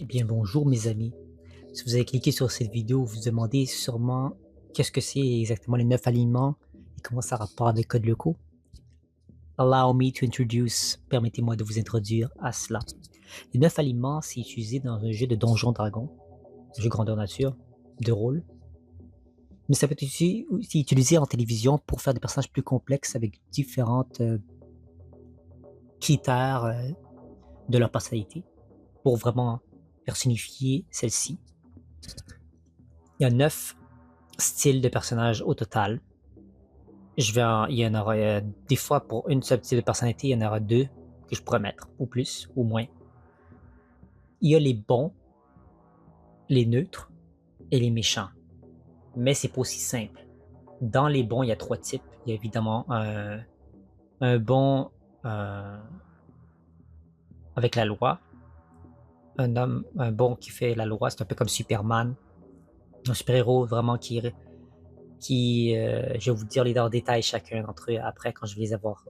Eh bien, bonjour mes amis. Si vous avez cliqué sur cette vidéo, vous vous demandez sûrement qu'est-ce que c'est exactement les 9 aliments et comment ça a rapport avec Code Lyoko. Allow me to introduce, permettez-moi de vous introduire à cela. Les 9 aliments, c'est utilisé dans un jeu de Donjon Dragon, un jeu grandeur nature, de rôle, mais ça peut être aussi utilisé en télévision pour faire des personnages plus complexes avec différentes critères de leur personnalité pour vraiment personnifier celle-ci. Il y a 9 styles de personnages au total. Il y en aura des fois pour une seule type de personnalité, il y en aura 2 que je pourrais mettre, ou plus, ou moins. Il y a les bons, les neutres et les méchants. Mais c'est pas aussi simple. Dans les bons, il y a 3 types. Il y a évidemment un bon avec la loi. Un bon qui fait la loi, c'est un peu comme Superman. Un super-héros vraiment je vais vous dire en détail chacun d'entre eux après quand je vais les avoir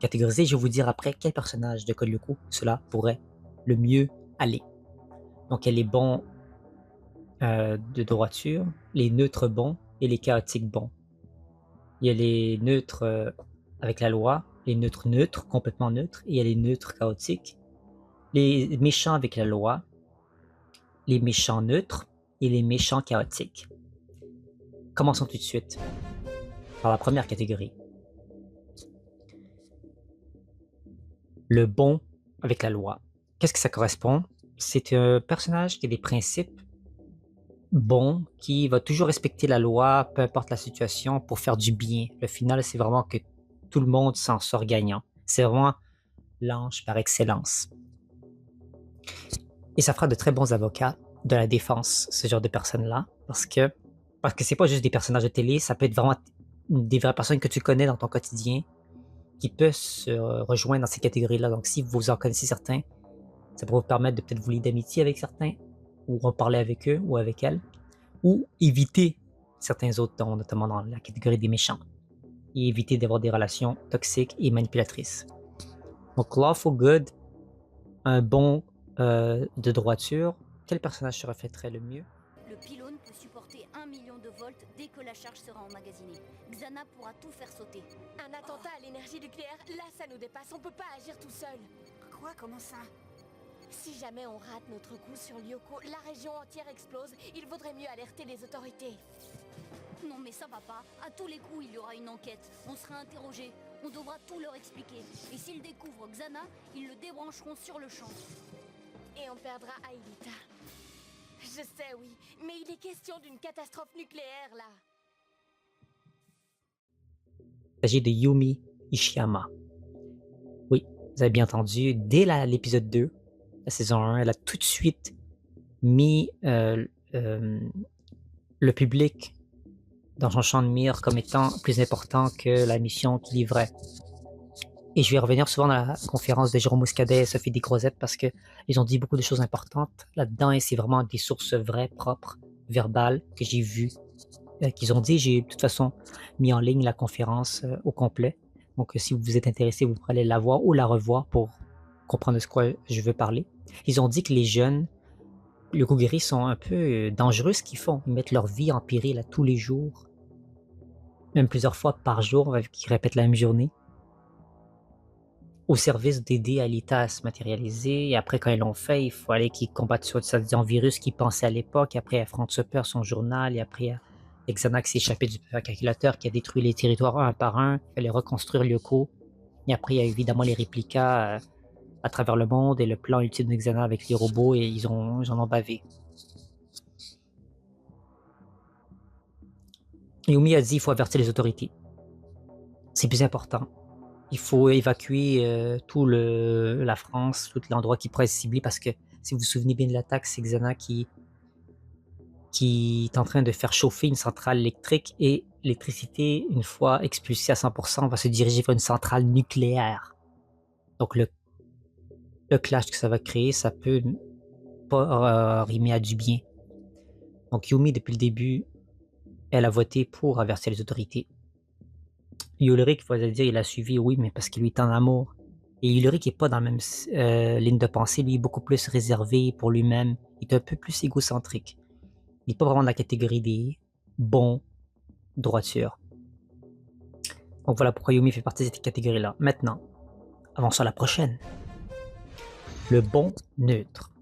catégorisés. Je vais vous dire après quel personnage de Code Lyoko cela pourrait le mieux aller. Donc, il y a les bons de droiture, les neutres bons et les chaotiques bons. Il y a les neutres avec la loi, les neutres neutres, complètement neutres, et il y a les neutres chaotiques, les méchants avec la loi, les méchants neutres et les méchants chaotiques. Commençons tout de suite par la première catégorie. Le bon avec la loi. Qu'est-ce que ça correspond? C'est un personnage qui a des principes bons, qui va toujours respecter la loi, peu importe la situation, pour faire du bien. Le final, c'est vraiment que tout le monde s'en sort gagnant. C'est vraiment l'ange par excellence. Et ça fera de très bons avocats de la défense, ce genre de personnes-là, parce que c'est pas juste des personnages de télé, ça peut être vraiment des vraies personnes que tu connais dans ton quotidien qui peuvent se rejoindre dans ces catégories-là. Donc, si vous en connaissez certains, ça pourrait vous permettre de peut-être vous lier d'amitié avec certains, ou reparler avec eux ou avec elles, ou éviter certains autres, notamment dans la catégorie des méchants, et éviter d'avoir des relations toxiques et manipulatrices. Donc, Lawful Good, un bon de droiture, quel personnage se reflèterait le mieux? Le pylône peut supporter 1 million de volts dès que la charge sera emmagasinée. Xana pourra tout faire sauter. Un attentat à l'énergie nucléaire, là ça nous dépasse, on peut pas agir tout seul. Quoi? Comment ça? Si jamais on rate notre coup sur Lyoko, la région entière explose, il vaudrait mieux alerter les autorités. Non mais ça va pas, à tous les coups il y aura une enquête, on sera interrogé, on devra tout leur expliquer. Et s'ils découvrent Xana, ils le débrancheront sur le champ. Et on perdra Aelita. Je sais, oui, mais il est question d'une catastrophe nucléaire, là. Il s'agit de Yumi Ishiyama. Oui, vous avez bien entendu, dès l'épisode 2, la saison 1, elle a tout de suite mis le public dans son champ de mire comme étant plus important que la mission qu'il livrait. Et je vais revenir souvent dans la conférence de Jérôme Muscadet et Sophie Descrozettes parce qu'ils ont dit beaucoup de choses importantes là-dedans et c'est vraiment des sources vraies, propres, verbales que j'ai vues, qu'ils ont dit. J'ai de toute façon mis en ligne la conférence au complet. Donc si vous êtes intéressé, vous pourrez aller la voir ou la revoir pour comprendre de ce quoi je veux parler. Ils ont dit que les jeunes, le Kugeri, sont un peu dangereux ce qu'ils font. Ils mettent leur vie en péril à tous les jours, même plusieurs fois par jour, qu'ils répètent la même journée, au service d'aider Alita à se matérialiser. Et après, quand ils l'ont fait, il faut aller qu'ils combattent sur ce virus qu'ils pensaient à l'époque. Après, il y a Frank Super, son journal. Et après, il y a Xana qui s'est échappé du calculateur, qui a détruit les territoires un par un. Il fallait reconstruire Lyoko. Et après, il y a évidemment les réplicas à travers le monde et le plan ultime de Xana avec les robots. Et ils en ont bavé. Yumi a dit il faut avertir les autorités. C'est plus important. Il faut évacuer la France, tout l'endroit qui pourrait être ciblé parce que si vous vous souvenez bien de l'attaque, c'est Xana qui est en train de faire chauffer une centrale électrique et l'électricité, une fois expulsée à 100%, va se diriger vers une centrale nucléaire. Donc le clash que ça va créer, ça peut pas rimer à du bien. Donc Yumi, depuis le début, elle a voté pour avertir les autorités. Ulrich, il faut dire, il a suivi, oui, mais parce qu'il lui est en amour. Et Ulrich est pas dans la même ligne de pensée. Lui, il est beaucoup plus réservé pour lui-même. Il est un peu plus égocentrique. Il n'est pas vraiment dans la catégorie des bons droitures. Donc voilà pourquoi Yumi fait partie de cette catégorie-là. Maintenant, avançons à la prochaine. Le bon neutre.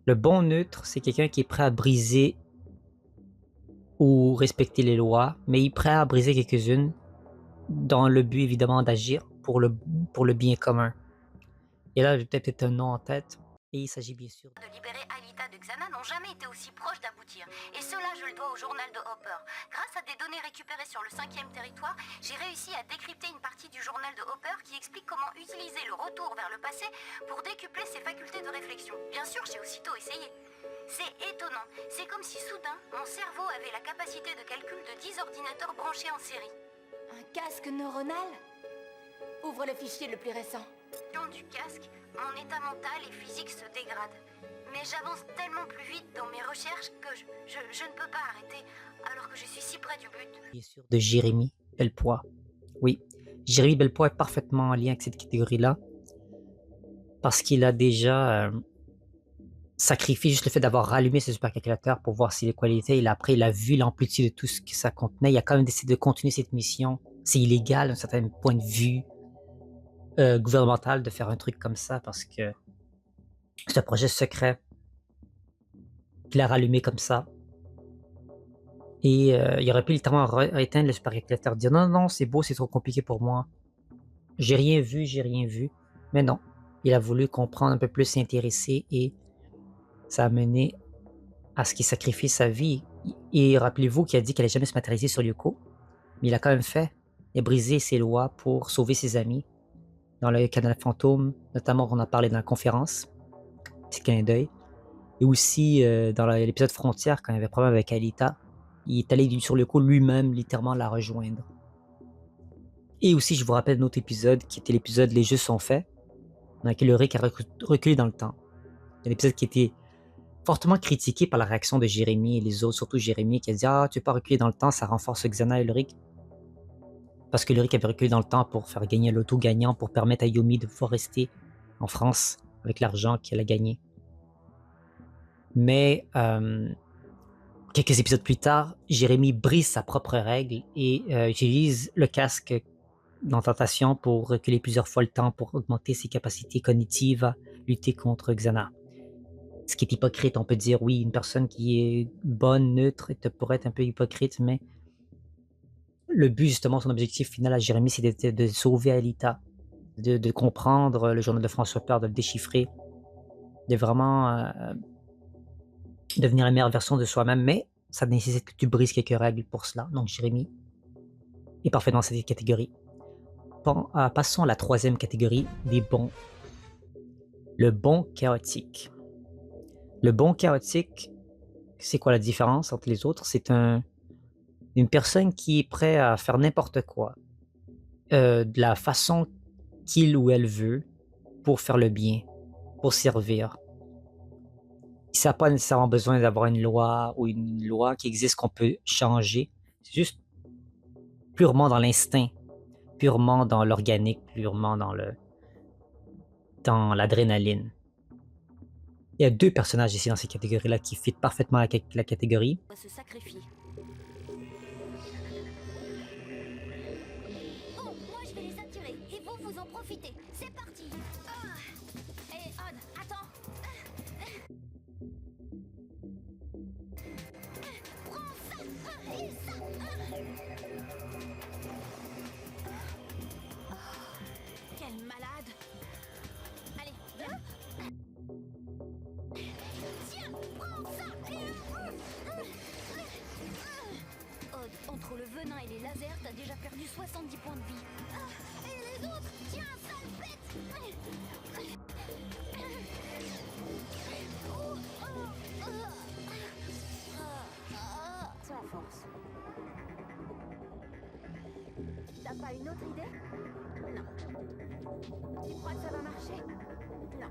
Le bon neutre, c'est quelqu'un qui est prêt à briser ou respecter les lois, mais il est prêt à briser quelques-unes dans le but évidemment d'agir pour le bien commun. Et là, j'ai peut-être un nom en tête, et il s'agit bien sûr de libérer Aelita de Xana n'ont jamais été aussi proches d'aboutir. Et cela, je le dois au journal de Hopper. Grâce à des données récupérées sur le 5e territoire, j'ai réussi à décrypter une partie du journal de Hopper qui explique comment utiliser le retour vers le passé pour décupler ses facultés de réflexion. Bien sûr, j'ai aussitôt essayé. C'est étonnant. C'est comme si soudain, mon cerveau avait la capacité de calcul de 10 ordinateurs branchés en série. Un casque neuronal? Ouvre le fichier le plus récent. Du casque, mon état mental et physique se dégradent. Mais j'avance tellement plus vite dans mes recherches que je ne peux pas arrêter alors que je suis si près du but. bien sûr de Jérémy Belpois. Oui, Jérémy Belpois est parfaitement en lien avec cette catégorie-là parce qu'il a déjà sacrifié juste le fait d'avoir rallumé ce supercalculateur pour voir si les qualités. Et après, il a vu l'amplitude de tout ce que ça contenait. Il a quand même décidé de continuer cette mission. C'est illégal d'un certain point de vue gouvernemental de faire un truc comme ça parce que c'est un projet secret qu'il a rallumé comme ça. Et il aurait pu littéralement éteindre le supercalculateur, dire non, non, c'est beau, c'est trop compliqué pour moi. J'ai rien vu, j'ai rien vu. Mais non, il a voulu comprendre un peu plus, s'intéresser et ça a mené à ce qu'il sacrifie sa vie. Et rappelez-vous qu'il a dit qu'il allait jamais se matérialiser sur Yoko, mais il a quand même fait. Il a brisé ses lois pour sauver ses amis. Dans le canal fantôme, notamment on en a parlé dans la conférence, petit clin d'œil. Et aussi dans l'épisode Frontière, quand il y avait problème avec Aelita, il est allé sur le coup lui-même littéralement la rejoindre. Et aussi, je vous rappelle un autre épisode qui était l'épisode Les Jeux sont faits, dans lequel Ulrich a reculé dans le temps. Un épisode qui était fortement critiqué par la réaction de Jérémy et les autres, surtout Jérémy qui a dit ah, tu peux pas reculer dans le temps, ça renforce Xana et Ulrich. Parce que Ulrich avait reculé dans le temps pour faire gagner l'auto gagnant, pour permettre à Yumi de pouvoir rester en France avec l'argent qu'elle a gagné. Mais quelques épisodes plus tard, Jérémy brise sa propre règle et utilise le casque dans Tentation pour reculer plusieurs fois le temps pour augmenter ses capacités cognitives à lutter contre Xana. Ce qui est hypocrite, on peut dire oui, une personne qui est bonne, neutre, pourrait être un peu hypocrite, mais le but, justement, son objectif final à Jérémy, c'est de sauver Aelita, de comprendre le journal de François Peur, de le déchiffrer, de vraiment devenir la meilleure version de soi-même, mais ça nécessite que tu brises quelques règles pour cela. Donc Jérémy est parfait dans cette catégorie. Passons à la troisième catégorie des bons. Le bon chaotique. Le bon chaotique, c'est quoi la différence entre les autres? C'est une personne qui est prête à faire n'importe quoi, de la façon qu'il ou elle veut, pour faire le bien, pour servir. Ça n'a pas nécessairement besoin d'avoir une loi ou une loi qui existe qu'on peut changer. C'est juste purement dans l'instinct, purement dans l'organique, purement dans l'adrénaline. Il y a deux personnages ici dans ces catégories-là qui fit parfaitement la catégorie. On se sacrifie. Bon, moi je vais les attirer et vous en profitez. C'est parti. Hé, Odd, attends. Prends ça et ça. Quel malade! Allez, viens. Tiens, prends ça et... Odd, entre le venin et les lasers, t'as déjà perdu 70 points de vie. Et les autres? Tiens, sale bête! Sans force. T'as pas une autre idée? Non. Tu crois que ça va marcher? Non.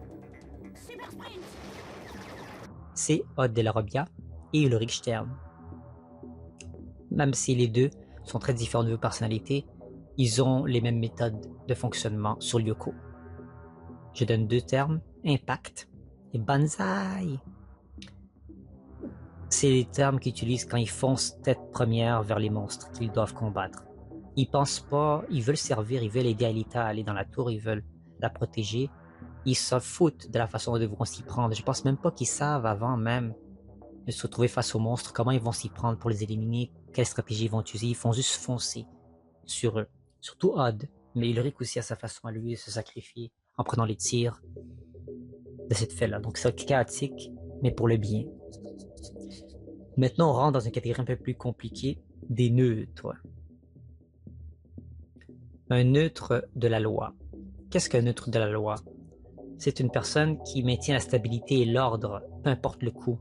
Super sprint! C'est Odd de la Robia et Ulrich Stern. Même si les deux sont très différents de vos personnalités, ils ont les mêmes méthodes de fonctionnement sur Lyoko. Je donne deux termes, impact et banzai. C'est les termes qu'ils utilisent quand ils foncent tête première vers les monstres qu'ils doivent combattre. Ils pensent pas, ils veulent servir, ils veulent aider Alita à aller dans la tour, ils veulent la protéger. Ils se foutent de la façon dont ils vont s'y prendre. Je pense même pas qu'ils savent avant même de se retrouver face aux monstres, comment ils vont s'y prendre pour les éliminer, quelle stratégie ils vont utiliser. Ils font juste foncer sur eux. Surtout Odd, mais Ulrich aussi à sa façon à lui de se sacrifier en prenant les tirs de cette fait-là. Donc c'est chaotique, mais pour le bien. Maintenant, on rentre dans une catégorie un peu plus compliquée, des neutres. Un neutre de la loi. Qu'est-ce qu'un neutre de la loi? C'est une personne qui maintient la stabilité et l'ordre, peu importe le coût.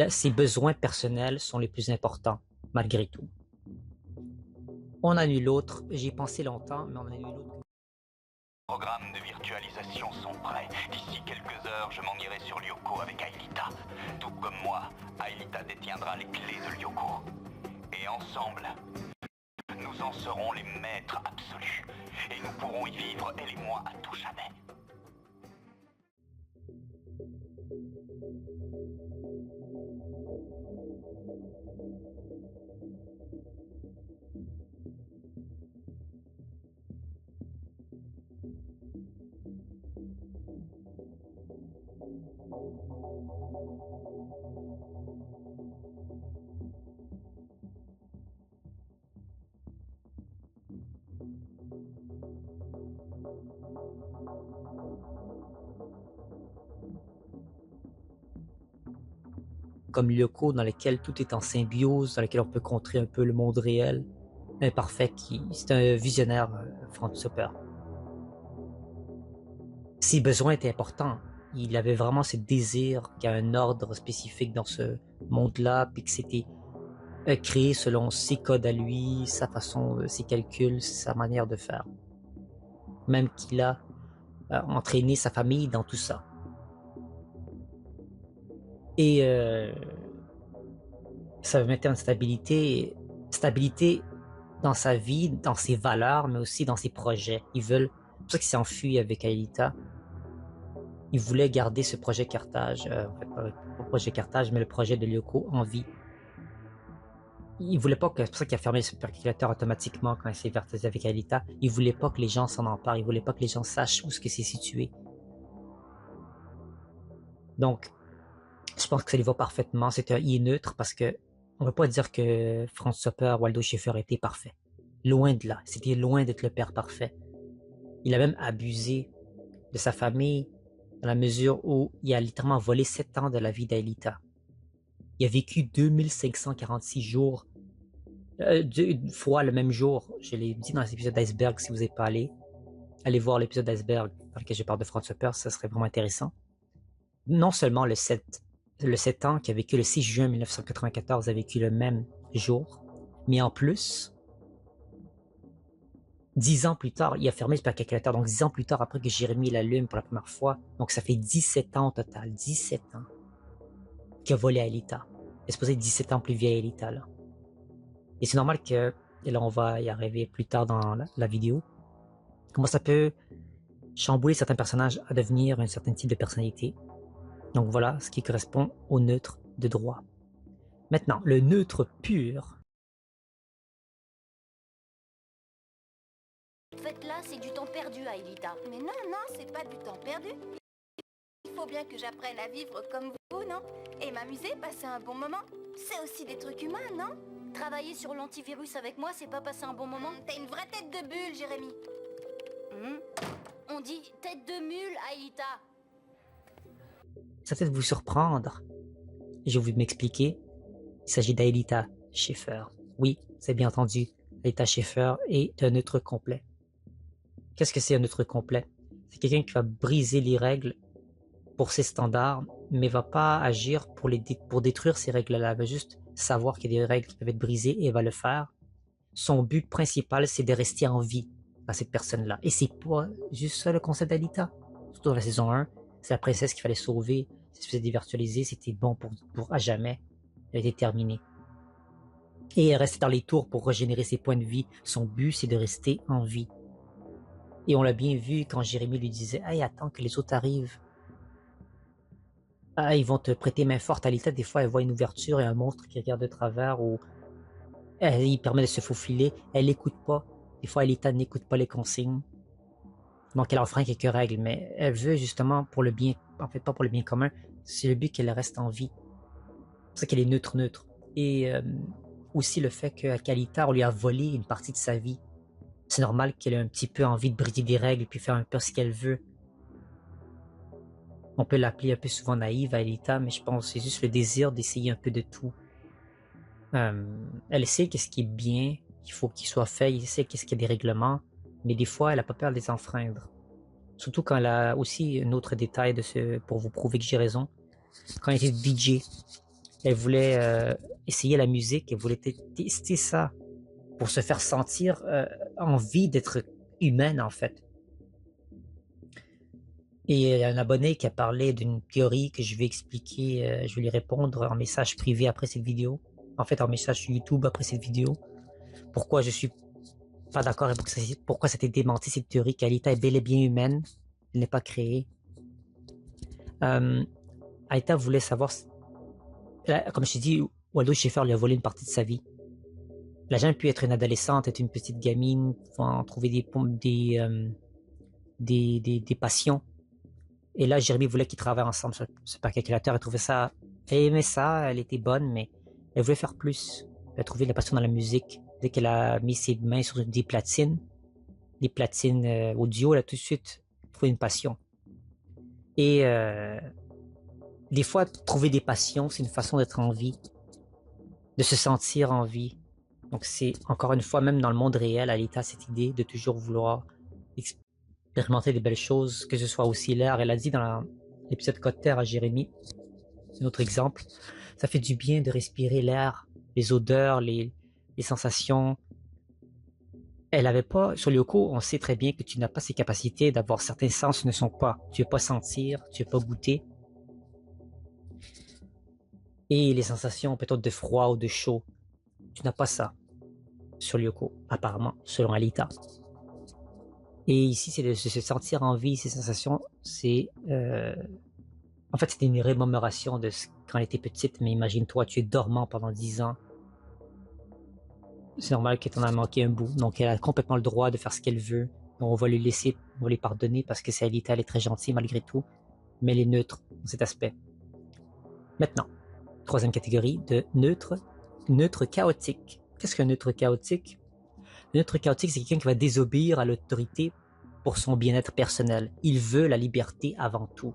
Ses besoins personnels sont les plus importants, malgré tout. On a nul autre, j'y ai pensé longtemps, mais on a nul autre. Les programmes de virtualisation sont prêts. D'ici quelques heures, je m'en irai sur Lyoko avec Aelita. Tout comme moi, Aelita détiendra les clés de Lyoko. Et ensemble, nous en serons les maîtres absolus. Et nous pourrons y vivre, elle et moi, à tout jamais. Comme Lyoko, dans lequel tout est en symbiose, dans lequel on peut contrer un peu le monde réel. Imparfait, c'est un visionnaire, Franz Hopper. Ses besoins étaient importants. Il avait vraiment ce désir qu'il y a un ordre spécifique dans ce monde-là, puis que c'était créé selon ses codes à lui, sa façon, ses calculs, sa manière de faire. Même qu'il a entraîné sa famille dans tout ça. Et ça mettait une stabilité dans sa vie, dans ses valeurs, mais aussi dans ses projets. C'est pour ça qu'il s'est enfui avec Aelita. Il voulait garder ce projet Carthage, en fait pas le projet Carthage, mais le projet de Lyoko en vie. Il voulait pas que, c'est pour ça qu'il a fermé le supercalculateur automatiquement quand il s'est vertisé avec Aelita. Il voulait pas que les gens s'en emparent, il voulait pas que les gens sachent où ce que c'est situé. Donc, je pense que ça lui va parfaitement. C'est un I neutre parce que on ne peut pas dire que Franz Hopper ou Aldo Schaeffer était parfait. Loin de là. C'était loin d'être le père parfait. Il a même abusé de sa famille dans la mesure où il a littéralement volé 7 ans de la vie d'Aelita. Il a vécu 2546 jours, une fois le même jour. Je l'ai dit dans l'épisode d'Iceberg, si vous n'êtes pas allé. Allez voir l'épisode d'Iceberg dans lequel je parle de Franz Hopper, ça serait vraiment intéressant. Non seulement le 7 ans qui a vécu le 6 juin 1994 a vécu le même jour, mais en plus, 10 ans plus tard, il a fermé le supercalculateur, donc 10 ans plus tard après que Jérémy l'allume pour la première fois, donc ça fait 17 ans au total, 17 ans, qu'il a volé à Aelita. Il est supposé être 17 ans plus vieux à Aelita, là. Et c'est normal que, et là on va y arriver plus tard dans la vidéo, comment ça peut chambouler certains personnages à devenir un certain type de personnalité. Donc voilà ce qui correspond au neutre de droit. Maintenant, le neutre pur. Faites-là, c'est du temps perdu, Aelita. Mais non, c'est pas du temps perdu. Il faut bien que j'apprenne à vivre comme vous, non? Et m'amuser, passer un bon moment. C'est aussi des trucs humains, non? Travailler sur l'antivirus avec moi, c'est pas passer un bon moment? T'as une vraie tête de bulle, Jérémy. On dit tête de mule, Aelita. Ça peut-être vous surprendre. Je vais vous m'expliquer. Il s'agit d'Aelita Schaeffer. Oui, c'est bien entendu. Aelita Schaeffer est un neutre complet. Qu'est-ce que c'est un neutre complet? C'est quelqu'un qui va briser les règles pour ses standards, mais va pas agir pour détruire ces règles-là. Elle va juste savoir qu'il y a des règles qui peuvent être brisées et va le faire. Son but principal, c'est de rester en vie à cette personne-là. Et c'est pas juste ça le concept d'Aelita. Surtout dans la saison 1, c'est la princesse qu'il fallait sauver. Si c'était dévirtualisé, c'était bon pour à jamais. Elle était terminée. Et elle restait dans les tours pour régénérer ses points de vie. Son but, c'est de rester en vie. Et on l'a bien vu quand Jérémy lui disait « Hey, attends que les autres arrivent. Ah, ils vont te prêter main forte. » Alita, des fois, elle voit une ouverture et un monstre qui regarde de travers ou il permet de se faufiler. Elle n'écoute pas. Des fois, Alita n'écoute pas les consignes. Donc, elle enfreint quelques règles, mais elle veut justement pour le bien, en fait, pas pour le bien commun, c'est le but qu'elle reste en vie. C'est pour ça qu'elle est neutre. Et aussi le fait qu'Alita, on lui a volé une partie de sa vie. C'est normal qu'elle ait un petit peu envie de briser des règles et puis faire un peu ce qu'elle veut. On peut l'appeler un peu souvent naïve, Alita, mais je pense que c'est juste le désir d'essayer un peu de tout. Elle sait qu'est-ce qui est bien, qu'il faut qu'il soit fait, elle sait qu'est-ce qu'il y a des règlements, mais des fois, elle a pas peur de les enfreindre. Surtout quand elle a aussi un autre détail pour vous prouver que j'ai raison. Quand elle était DJ, elle voulait essayer la musique, elle voulait tester ça pour se faire sentir envie d'être humaine, en fait. Et il y a un abonné qui a parlé d'une théorie que je vais expliquer, je vais lui répondre en message privé après cette vidéo. En fait, en message sur YouTube après cette vidéo. Pourquoi je suis pas d'accord et pourquoi ça a été démenti cette théorie qu'Alita est bel et bien humaine, elle n'est pas créée. Alita voulait savoir, comme je t'ai dit, Waldo Schaeffer lui a volé une partie de sa vie. Elle a jamais pu être une adolescente, être une petite gamine, en trouver des passions. Et là, Jérémy voulait qu'ils travaillent ensemble sur le calculateur. Elle trouvait ça, elle aimait ça, elle était bonne, mais elle voulait faire plus. Elle a trouvé de la passion dans la musique. Dès qu'elle a mis ses mains sur des platines audio, elle a tout de suite trouvé une passion. Et des fois, trouver des passions, c'est une façon d'être en vie, de se sentir en vie. Donc c'est, encore une fois, même dans le monde réel, Alita a cette idée de toujours vouloir expérimenter des belles choses, que ce soit aussi l'air. Elle a dit dans l'épisode Code Terre à Jérémy, c'est un autre exemple, ça fait du bien de respirer l'air, les odeurs, les sensations. Elle avait pas, sur Lyoko, on sait très bien que tu n'as pas ces capacités d'avoir certains sens qui ne sont pas. Tu ne veux pas sentir, tu ne veux pas goûter. Et les sensations peut-être de froid ou de chaud, tu n'as pas ça sur Lyoko, apparemment, selon Alita. Et ici, c'est de se sentir en vie, ces sensations, c'est... En fait, c'était une rémémoration de quand elle était petite, mais imagine-toi, tu es dormant pendant 10 ans. C'est normal qu'elle t'en a manqué un bout, donc elle a complètement le droit de faire ce qu'elle veut. On va lui laisser, on va lui pardonner parce que c'est Alita, elle est très gentille malgré tout, mais elle est neutre dans cet aspect. Maintenant, troisième catégorie de neutre chaotique. Qu'est-ce qu'un neutre chaotique? Le neutre chaotique, c'est quelqu'un qui va désobéir à l'autorité pour son bien-être personnel. Il veut la liberté avant tout.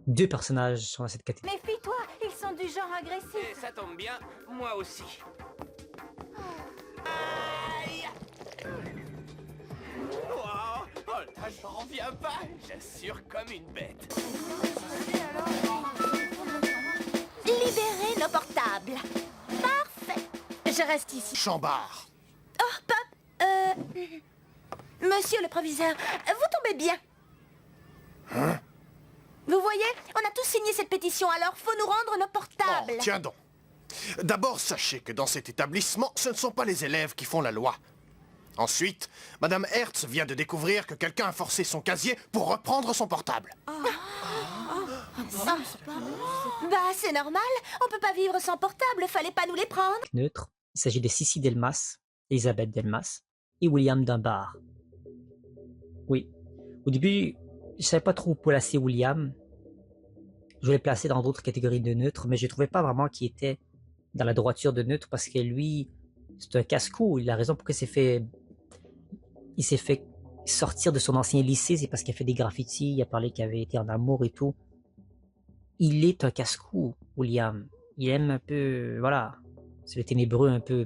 Deux personnages sont dans cette catégorie. Méfie-toi, ils sont du genre agressif. Et ça tombe bien, moi aussi. Aïe! Wow! Oh là, j'en reviens pas. J'assure comme une bête. Libérez nos portables. Parfait. Je reste ici. Chambard. Oh, Pop. Monsieur le proviseur, vous tombez bien. Hein? Vous voyez, on a tous signé cette pétition, alors faut nous rendre nos portables. Oh, tiens donc. D'abord, sachez que dans cet établissement, ce ne sont pas les élèves qui font la loi. Ensuite, Madame Hertz vient de découvrir que quelqu'un a forcé son casier pour reprendre son portable. Bah, c'est normal. On peut pas vivre sans portable, fallait pas nous les prendre. Neutre. Il s'agit de Sissi Delmas, Elisabeth Delmas et William Dunbar. Oui. Au début, je savais pas trop où placer William. Je voulais le placer dans d'autres catégories de neutre, mais je trouvais pas vraiment qu'il était dans la droiture de neutre parce que lui, c'est un casse-cou. Il a raison pourquoi il s'est fait sortir de son ancien lycée, c'est parce qu'il a fait des graffitis, il a parlé qu'il avait été en amour et tout. Il est un casse-cou, William. Il aime un peu, voilà, c'est le ténébreux un peu.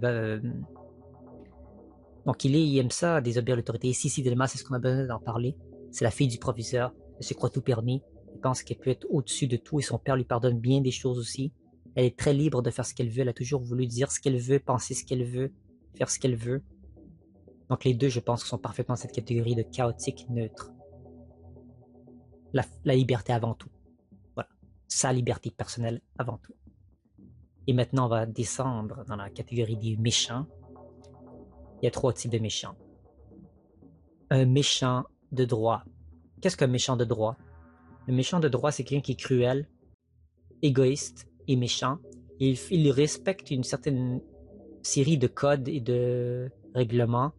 Donc il aime ça, désobéir à l'autorité. Et Sissi Delmas, c'est ce qu'on a besoin d'en parler. C'est la fille du professeur, elle se croit tout permis. Elle pense qu'elle peut être au-dessus de tout et son père lui pardonne bien des choses aussi. Elle est très libre de faire ce qu'elle veut, elle a toujours voulu dire ce qu'elle veut, penser ce qu'elle veut, faire ce qu'elle veut. Donc les deux, je pense, sont parfaitement dans cette catégorie de chaotique neutre. La liberté avant tout. Voilà. Sa liberté personnelle avant tout. Et maintenant, on va descendre dans la catégorie des méchants. Il y a 3 types de méchants. un méchant de droit. Qu'est-ce qu'un méchant de droit? Un méchant de droit, c'est quelqu'un qui est cruel, égoïste et méchant. Il respecte une certaine série de codes et de règlements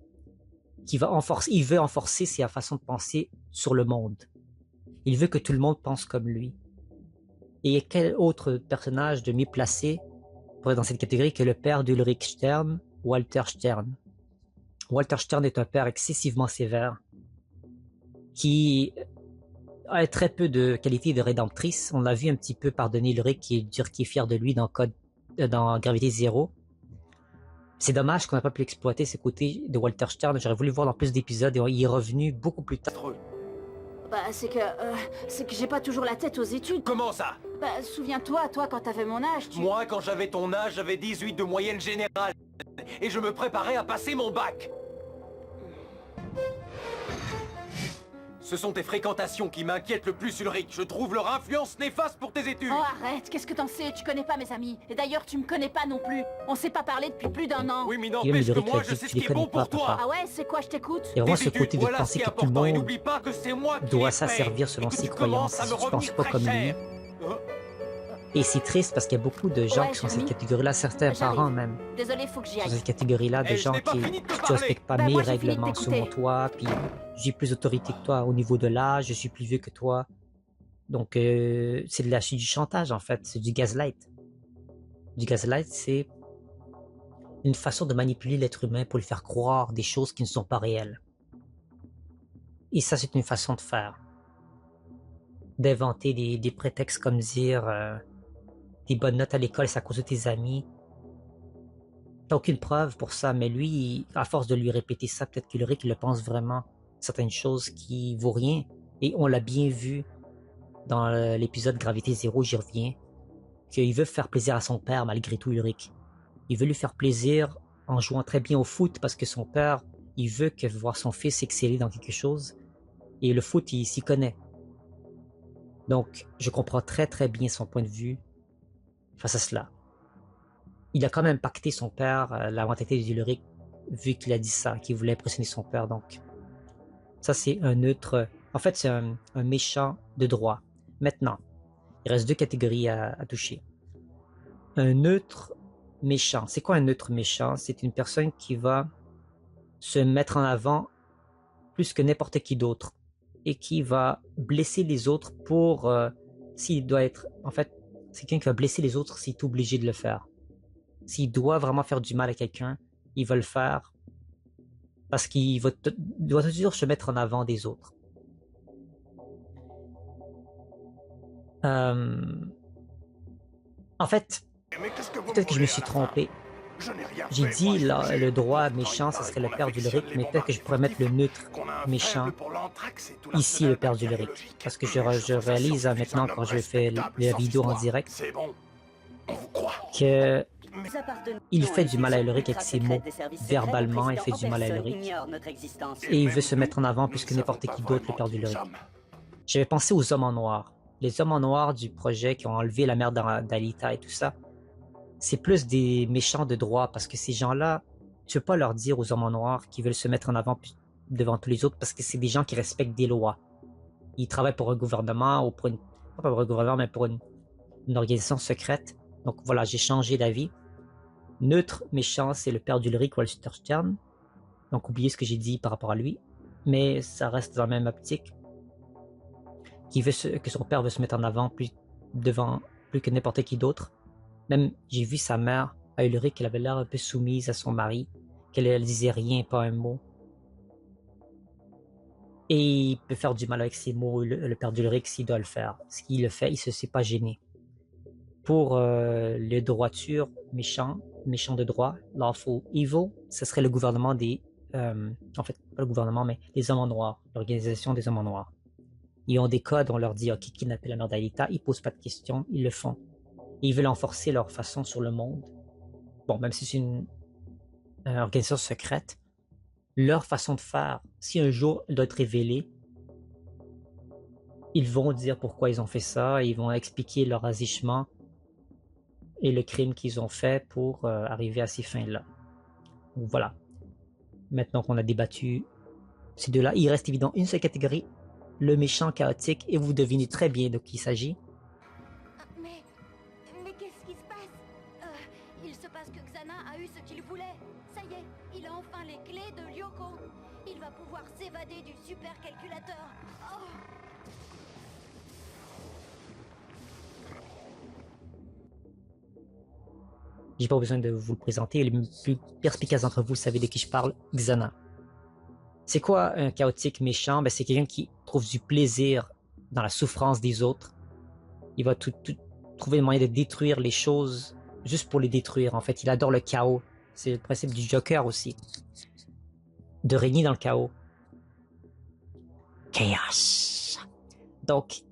il veut enforcer sa façon de penser sur le monde. Il veut que tout le monde pense comme lui. Et quel autre personnage de mieux placé pour être dans cette catégorie que le père d'Ulrich Stern, Walter Stern. Walter Stern est un père excessivement sévère qui a très peu de qualité de rédemptrice. On l'a vu un petit peu pardonner Ulrich qui est fier de lui dans Gravité Zéro. C'est dommage qu'on n'a pas pu exploiter ce côté de Walter Stern. J'aurais voulu voir dans plus d'épisodes et il est revenu beaucoup plus tard. Bah, c'est que j'ai pas toujours la tête aux études. Comment ça? Bah, souviens-toi, toi, quand t'avais mon âge, Moi, quand j'avais ton âge, j'avais 18 de moyenne générale. Et je me préparais à passer mon bac. Ce sont tes fréquentations qui m'inquiètent le plus, Ulrich. Je trouve leur influence néfaste pour tes études. Oh, arrête, qu'est-ce que t'en sais? Tu connais pas mes amis. Et d'ailleurs, tu me connais pas non plus. On s'est pas parlé depuis plus d'1 an. Oui, mais Guillaume n'empêche que Ulrich moi, a je dit sais que ce tu qui les est bon connais pas, pour toi. papa. Ah ouais, c'est quoi, je t'écoute? Il y a vraiment Tes ce études, côté de voilà penser ce qui est que tout le important. Et monde n'oublie pas que c'est moi qui doit l'ai s'asservir fait. selon Et que ses tu commences croyances. à Si me tu penses revenir pas très comme lui. cher. Et c'est triste parce qu'il y a beaucoup de gens Ouais, qui sont dans Jérémy. cette catégorie-là, certains J'arrive. parents même, Désolé, faut que j'y sont dans aille. cette catégorie-là de Eh, je gens n'ai pas qui fini de te tu parler. respectes pas Bah, mes moi, j'ai fini de règlements t'écouter. selon toi, puis j'ai plus d'autorité que toi au niveau de l'âge, je suis plus vieux que toi. Donc c'est du chantage en fait, c'est du gaslight. Du gaslight, c'est une façon de manipuler l'être humain pour lui faire croire des choses qui ne sont pas réelles. Et ça, c'est une façon de faire. D'inventer des prétextes comme dire tes bonnes notes à l'école, c'est à cause de tes amis. T'as aucune preuve pour ça, mais lui, à force de lui répéter ça, peut-être qu'Ulrich le pense vraiment. Certaines choses qui vaut rien. Et on l'a bien vu dans l'épisode Gravité Zéro, j'y reviens, qu'il veut faire plaisir à son père malgré tout, Ulrich. Il veut lui faire plaisir en jouant très bien au foot parce que son père, il veut voir son fils exceller dans quelque chose. Et le foot, il s'y connaît. Donc, je comprends très très bien son point de vue face à cela. Il a quand même pacté son père, la mentalité d'Ulrich, vu qu'il a dit ça, qu'il voulait impressionner son père. Donc, ça c'est un neutre. En fait, c'est un méchant de droit. Maintenant, il reste 2 catégories à toucher. Un neutre méchant. C'est quoi un neutre méchant? C'est une personne qui va se mettre en avant plus que n'importe qui d'autre et qui va blesser les autres pour s'il doit être. En fait, c'est quelqu'un qui va blesser les autres s'il est obligé de le faire. S'il doit vraiment faire du mal à quelqu'un, il va le faire parce qu'il doit toujours se mettre en avant des autres. En fait, Mais qu'est-ce que vous peut-être que je me voulez suis à la fin? trompé. Je n'ai rien J'ai fait, moi, dit je là, vous ai le droit dit, méchant, quand ce il serait le paraît père qu'on d'Ulrich, affectionne mais les peut-être que je pourrais mettre le neutre qu'on a un méchant faible pour l'anthrax et tout ici, le l'arsenal père d'Ulrich. bactériologique. Parce que Mais je réalise fasse maintenant un quand homme je fais respectable, la sans vidéo en histoire. direct C'est bon. On vous croit. que Mais il fait du mal à Ulrich avec ses mots. Verbalement, il fait du mal à Ulrich. Et il veut se mettre en avant plus que n'importe qui d'autre, le père d'Ulrich. J'avais pensé aux hommes en noir. Les hommes en noir du projet qui ont enlevé la mère d'Alita et tout ça, c'est plus des méchants de droit parce que ces gens-là, tu peux pas leur dire aux hommes en noir qui veulent se mettre en avant devant tous les autres parce que c'est des gens qui respectent des lois. Ils travaillent pour un gouvernement ou pour pas pour un gouvernement, mais pour une organisation secrète. Donc voilà, j'ai changé d'avis. Neutre, méchant, c'est le père d'Ulrich, Walter Stern. Donc oubliez ce que j'ai dit par rapport à lui. Mais ça reste dans la même optique. Que son père veut se mettre en avant plus que n'importe qui d'autre. Même, j'ai vu sa mère, à Ulrich, elle avait l'air un peu soumise à son mari, qu'elle disait rien, pas un mot. Et il peut faire du mal avec ses mots, le père d'Ulrich, s'il doit le faire. S'il le fait, il se sait pas gêné. Pour les droitures, méchant de droit, lawful evil, ce serait le gouvernement en fait, pas le gouvernement, mais les hommes en noir, l'organisation des hommes en noir. Ils ont des codes, on leur dit, ok, kidnapper la mère d'Alita, ils posent pas de questions, ils le font. Et ils veulent enforcer leur façon sur le monde. Bon, même si c'est une organisation secrète, leur façon de faire, si un jour elle doit être révélée, ils vont dire pourquoi ils ont fait ça, et ils vont expliquer leur agissement et le crime qu'ils ont fait pour arriver à ces fins-là. Donc voilà. Maintenant qu'on a débattu Ces deux-là. Il reste évidemment une seule catégorie, le méchant chaotique, et vous devinez très bien de qui il s'agit. Mais qu'est-ce qui se passe? Il se passe que Xana a eu ce qu'il voulait. Ça y est, il a enfin les clés de Lyoko. Il va pouvoir s'évader du supercalculateur. Oh. J'ai pas besoin de vous le présenter, les plus perspicaces d'entre vous savez de qui je parle, Xana. C'est quoi un chaotique méchant? Ben, c'est quelqu'un qui trouve du plaisir dans la souffrance des autres. Il va trouver le moyen de détruire les choses juste pour les détruire. En fait, il adore le chaos. C'est le principe du Joker aussi. De régner dans le chaos. Chaos. Donc,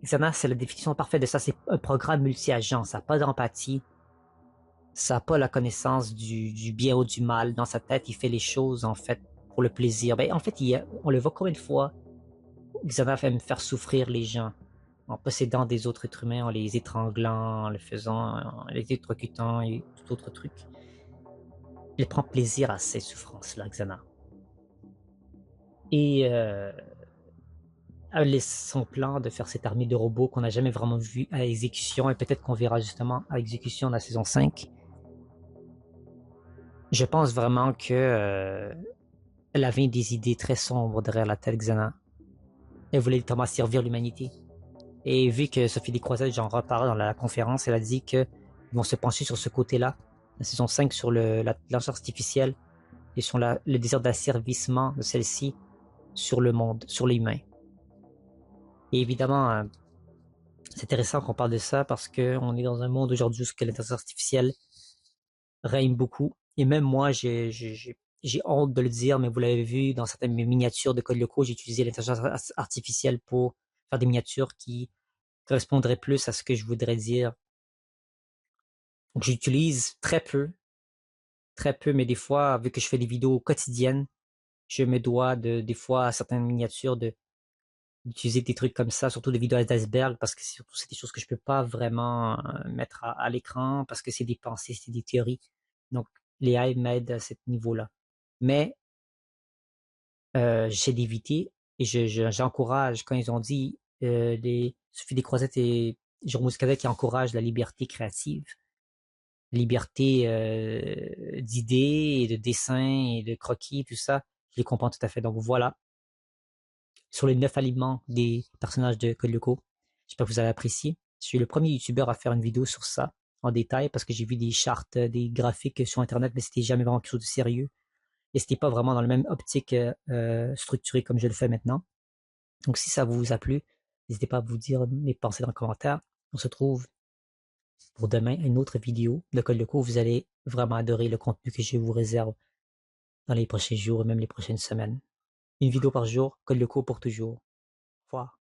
Xana, c'est la définition parfaite de ça. C'est un programme multi-agent. Ça n'a pas d'empathie. Ça n'a pas la connaissance du bien ou du mal. Dans sa tête, il fait les choses, en fait, pour le plaisir. Ben, en fait, on le voit combien de fois Xana fait me faire souffrir les gens en possédant des autres êtres humains, en les étranglant, en les faisant, en les électrocutant et tout autre truc. Il prend plaisir à ces souffrances-là, Xana. Et elle laisse son plan de faire cette armée de robots qu'on n'a jamais vraiment vu à exécution, et peut-être qu'on verra justement à exécution dans la saison 5. Je pense vraiment que elle avait des idées très sombres derrière la tête, Xana. Elle voulait notamment servir l'humanité. Et vu que Sophie Descroiselles, j'en reparle dans la conférence, elle a dit qu'ils vont se pencher sur ce côté-là, la saison 5, sur l'intelligence artificielle et sur le désir d'asservissement de celle-ci sur le monde, sur les humains. Et évidemment, c'est intéressant qu'on parle de ça parce qu'on est dans un monde aujourd'hui où l'intelligence artificielle règne beaucoup. Et même moi, j'ai honte de le dire, mais vous l'avez vu dans certaines miniatures de Code Lyoko, j'ai utilisé l'intelligence artificielle pour faire des miniatures qui correspondraient plus à ce que je voudrais dire. Donc j'utilise très peu, mais des fois, vu que je fais des vidéos quotidiennes, je me dois des fois à certaines miniatures d'utiliser des trucs comme ça, surtout des vidéos d'iceberg, parce que surtout c'est des choses que je peux pas vraiment mettre à l'écran, parce que c'est des pensées, c'est des théories. Donc les AI m'aident à ce niveau-là. Mais j'essaie d'éviter et j'encourage, quand ils ont dit Sophie Descroisettes et Jérôme Muscadet qui encouragent la liberté créative, liberté d'idées et de dessin et de croquis, tout ça, je les comprends tout à fait. Donc voilà, sur les 9 aliments des personnages de Code Lyoko, j'espère que vous avez apprécié. Je suis le premier youtubeur à faire une vidéo sur ça en détail parce que j'ai vu des chartes, des graphiques sur internet, mais c'était jamais vraiment quelque chose de sérieux. Et c'était pas vraiment dans la même optique structurée comme je le fais maintenant. Donc si ça vous a plu, n'hésitez pas à vous dire mes pensées dans les commentaires. On se retrouve pour demain à une autre vidéo de Code Lyoko. Vous allez vraiment adorer le contenu que je vous réserve dans les prochains jours et même les prochaines semaines. Une vidéo par jour, Code Lyoko pour toujours. Au revoir.